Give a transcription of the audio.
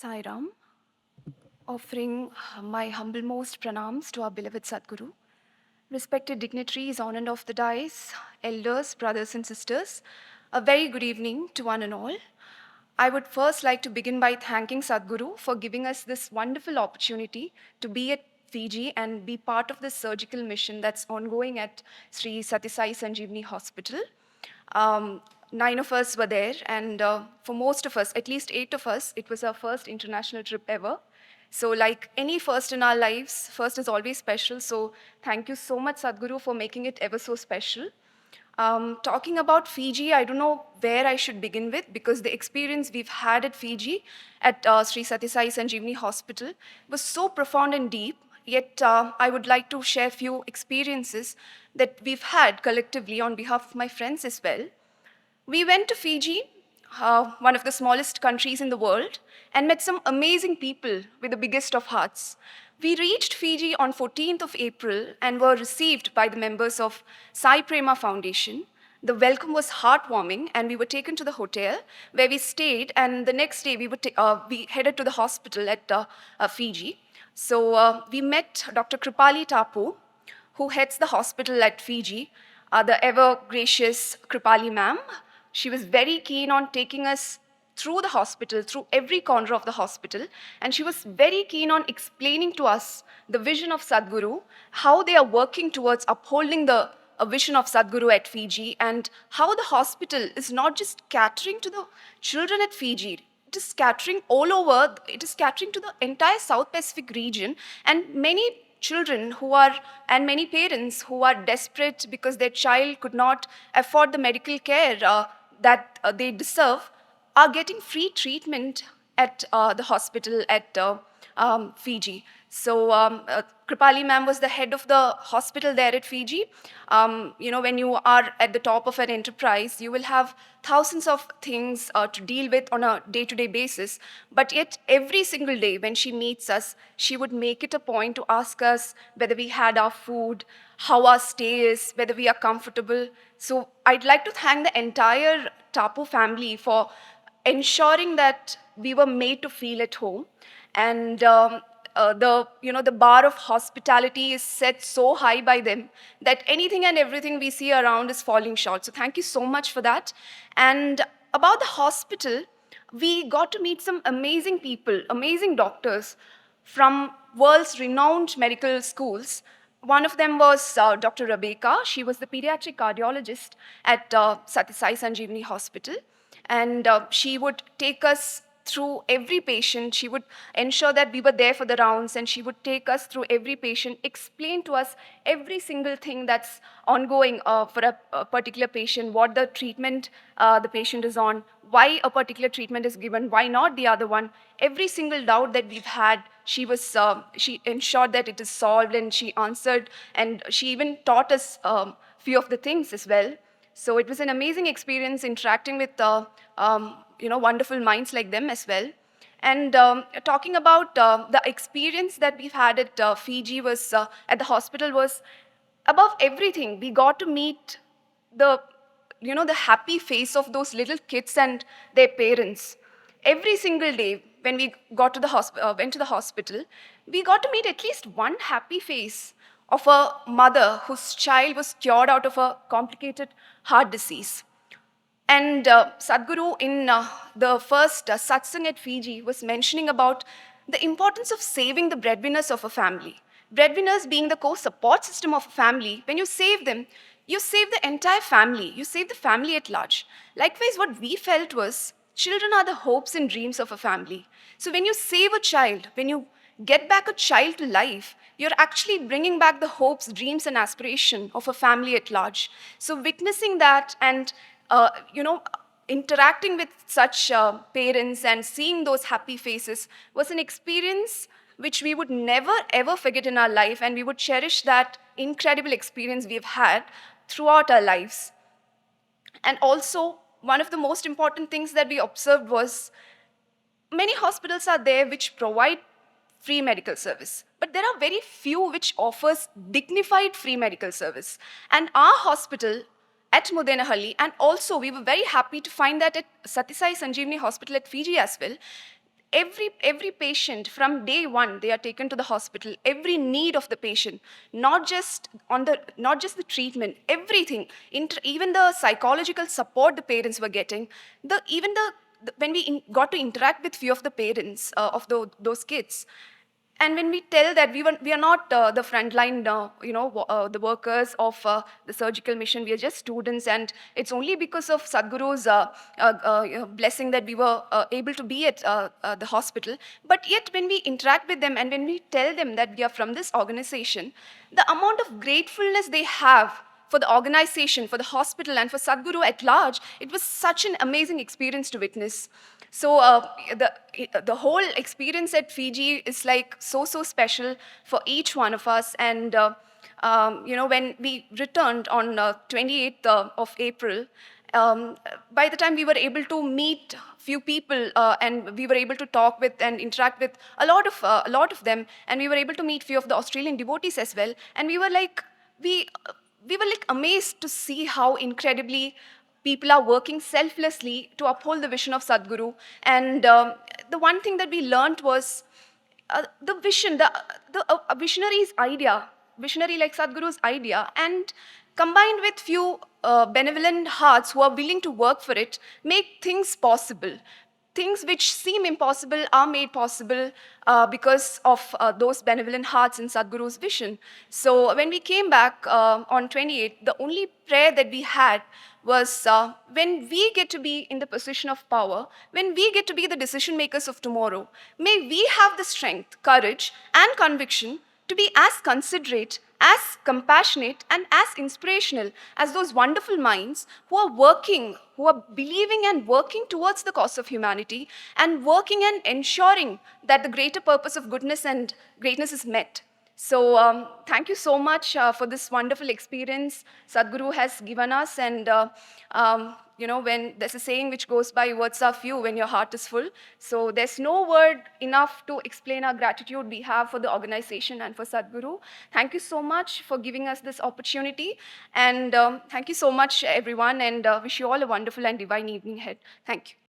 Sairam, offering my humble-most pranams to our beloved Sadguru, respected dignitaries on and off the dais, elders, brothers and sisters, a very good evening to one and all. I would first like to begin by thanking Sadguru for giving us this wonderful opportunity to be at Fiji and be part of this surgical mission that's ongoing at Sri Satisai Sanjeevani Hospital. Um, 9 of us were there, and for most of us, at least 8 of us, it was our first international trip ever. So like any first in our lives, first is always special. So thank you so much, Sadhguru, for making it ever so special. Talking about Fiji, I don't know where I should begin with because the experience we've had at Fiji at Sri Satisai Sanjeevani Hospital was so profound and deep. Yet I would like to share a few experiences that we've had collectively on behalf of my friends as well. We went to Fiji, one of the smallest countries in the world, and met some amazing people with the biggest of hearts. We reached Fiji on 14th of April and were received by the members of Sai Prema Foundation. The welcome was heartwarming, and we were taken to the hotel where we stayed, and the next day we headed to the hospital at Fiji. So we met Dr. Kripali Tapu, who heads the hospital at Fiji, the ever-gracious Kripali ma'am. She was very keen on taking us through the hospital, through every corner of the hospital, and she was very keen on explaining to us the vision of Sadhguru, how they are working towards upholding the vision of Sadhguru at Fiji, and how the hospital is not just catering to the children at Fiji, it is scattering all over, it is scattering to the entire South Pacific region, and many children and many parents who are desperate because their child could not afford the medical care that they deserve are getting free treatment at the hospital at Fiji. So Kripali ma'am was the head of the hospital there at Fiji. When you are at the top of an enterprise, you will have thousands of things to deal with on a day-to-day basis. But yet, every single day when she meets us, she would make it a point to ask us whether we had our food, how our stay is, whether we are comfortable. So I'd like to thank the entire Tapu family for ensuring that we were made to feel at home. And the bar of hospitality is set so high by them that anything and everything we see around is falling short. So thank you so much for that. And about the hospital, we got to meet some amazing people, amazing doctors from world's renowned medical schools. One of them was Dr. Rebecca. She was the pediatric cardiologist at Satisai Sanjeevani Hospital. And she would take us through every patient. She would ensure that we were there for the rounds, and she would take us through every patient, explain to us every single thing that's ongoing for a particular patient, what the treatment the patient is on, why a particular treatment is given, why not the other one. Every single doubt that we've had, she ensured that it is solved, and she answered, and she even taught us few of the things as well. So it was an amazing experience interacting with wonderful minds like them as well. And talking about the experience that we've had at Fiji was at the hospital was above everything. We got to meet the happy face of those little kids and their parents. Every single day when we went to the hospital, we got to meet at least one happy face of a mother whose child was cured out of a complicated heart disease. And Sadhguru, in the first satsang at Fiji, was mentioning about the importance of saving the breadwinners of a family. Breadwinners being the core support system of a family. When you save them, you save the entire family. You save the family at large. Likewise, what we felt was children are the hopes and dreams of a family. So when you save a child, when you get back a child to life, you're actually bringing back the hopes, dreams, and aspiration of a family at large. So witnessing that and interacting with such parents and seeing those happy faces was an experience which we would never ever forget in our life, and we would cherish that incredible experience we've had throughout our lives. And also, one of the most important things that we observed was many hospitals are there which provide free medical service, but there are very few which offers dignified free medical service. And our hospital at Mudenahalli, and also we were very happy to find that at Satisai Sanjeevani Hospital at Fiji as well, every patient from day one, they are taken to the hospital. Every need of the patient, not just the treatment, everything, even the psychological support the parents were getting, even when we got to interact with few of the parents those kids, and when we tell that we are not the frontline, the workers of the surgical mission, we are just students, and it's only because of Sadhguru's blessing that we were able to be at the hospital. But yet, when we interact with them and when we tell them that we are from this organization, the amount of gratefulness they have for the organization, for the hospital, and for Sadhguru at large, it was such an amazing experience to witness. So the whole experience at Fiji is like so special for each one of us. And when we returned on 28th of April, by the time we were able to meet few people and we were able to talk with and interact with a lot of them, and we were able to meet few of the Australian devotees as well, and we were like amazed to see how incredibly people are working selflessly to uphold the vision of Sadhguru. And the one thing that we learned was the vision, a visionary's idea, visionary like Sadhguru's idea, and combined with few benevolent hearts who are willing to work for it, make things possible. Things which seem impossible are made possible because of those benevolent hearts in Sadhguru's vision. So when we came back on 28th, the only prayer that we had was when we get to be in the position of power, when we get to be the decision makers of tomorrow, may we have the strength, courage, and conviction to be as considerate, as compassionate, and as inspirational as those wonderful minds who are working, who are believing and working towards the cause of humanity, and working and ensuring that the greater purpose of goodness and greatness is met. So thank you so much for this wonderful experience Sadhguru has given us. And when there's a saying which goes by, words are few when your heart is full. So there's no word enough to explain our gratitude we have for the organization and for Sadhguru. Thank you so much for giving us this opportunity. And thank you so much, everyone, and wish you all a wonderful and divine evening ahead. Thank you.